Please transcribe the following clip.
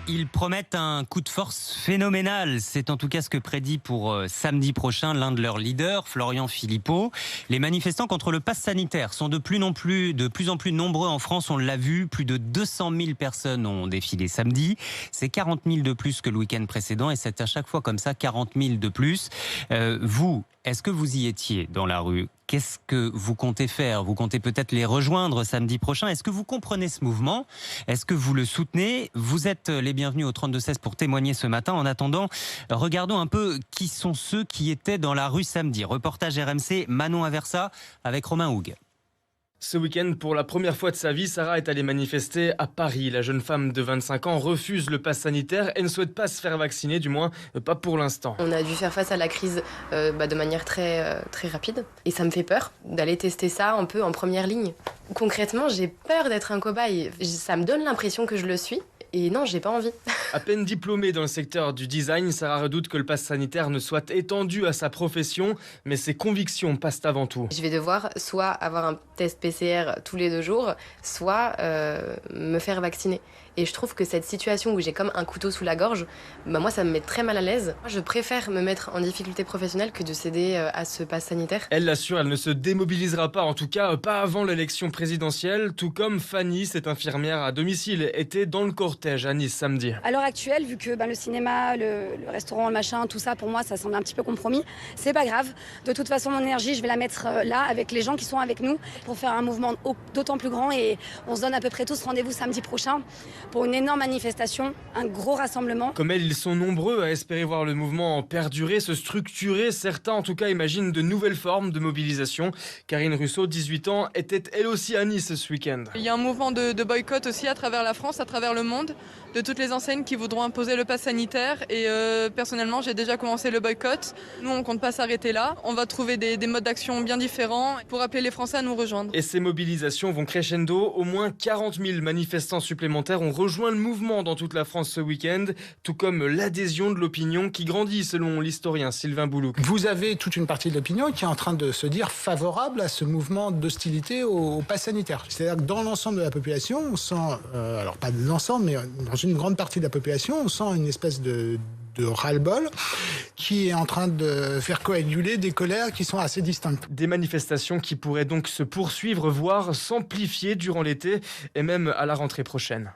Ils promettent un coup de force phénoménal. C'est en tout cas ce que prédit pour samedi prochain l'un de leurs leaders, Florian Philippot. Les manifestants contre le pass sanitaire sont de plus en plus nombreux en France. On l'a vu, plus de 200 000 personnes ont défilé samedi. C'est 40 000 de plus que le week-end précédent et c'est à chaque fois comme ça 40 000 de plus. Vous, est-ce que vous y étiez dans la rue ? Qu'est-ce que vous comptez faire ? Vous comptez peut-être les rejoindre samedi prochain. Est-ce que vous comprenez ce mouvement ? Est-ce que vous le soutenez ? Vous êtes les bienvenus au 32-16 pour témoigner ce matin. En attendant, regardons un peu qui sont ceux qui étaient dans la rue samedi. Reportage RMC, Manon Aversa avec Romain Houg. Ce week-end, pour la première fois de sa vie, Sarah est allée manifester à Paris. La jeune femme de 25 ans refuse le pass sanitaire et ne souhaite pas se faire vacciner, du moins pas pour l'instant. On a dû faire face à la crise de manière très rapide. Et ça me fait peur d'aller tester ça un peu en première ligne. Concrètement, j'ai peur d'être un cobaye. Ça me donne l'impression que je le suis. Et non, j'ai pas envie. À peine diplômée dans le secteur du design, Sarah redoute que le pass sanitaire ne soit étendu à sa profession, mais ses convictions passent avant tout. Je vais devoir soit avoir un test PCR tous les 2 jours, soit me faire vacciner. Et je trouve que cette situation où j'ai comme un couteau sous la gorge, moi ça me met très mal à l'aise. Je préfère me mettre en difficulté professionnelle que de céder à ce pass sanitaire. Elle l'assure, elle ne se démobilisera pas, en tout cas pas avant l'élection présidentielle, tout comme Fanny, cette infirmière à domicile, était dans le cortège à Nice samedi. À l'heure actuelle, vu que le cinéma, le restaurant, le machin, tout ça, pour moi, ça semble un petit peu compromis, c'est pas grave. De toute façon, mon énergie, je vais la mettre là, avec les gens qui sont avec nous, pour faire un mouvement d'autant plus grand. Et on se donne à peu près tous rendez-vous samedi prochain pour une énorme manifestation, un gros rassemblement. Comme elle, ils sont nombreux à espérer voir le mouvement perdurer, se structurer. Certains, en tout cas, imaginent de nouvelles formes de mobilisation. Karine Russo, 18 ans, était elle aussi à Nice ce week-end. Il y a un mouvement de boycott aussi à travers la France, à travers le monde, de toutes les enseignes qui voudront imposer le pass sanitaire. Et personnellement, j'ai déjà commencé le boycott. Nous, on ne compte pas s'arrêter là. On va trouver des modes d'action bien différents pour appeler les Français à nous rejoindre. Et ces mobilisations vont crescendo. Au moins 40 000 manifestants supplémentaires ont rejoint le mouvement dans toute la France ce week-end, tout comme l'adhésion de l'opinion qui grandit selon l'historien Sylvain Boulouk. Vous avez toute une partie de l'opinion qui est en train de se dire favorable à ce mouvement d'hostilité au pass sanitaire. C'est-à-dire que dans l'ensemble de la population, on sent, alors pas de l'ensemble, mais dans une grande partie de la population, on sent une espèce de ras-le-bol qui est en train de faire coaguler des colères qui sont assez distinctes. Des manifestations qui pourraient donc se poursuivre, voire s'amplifier durant l'été et même à la rentrée prochaine.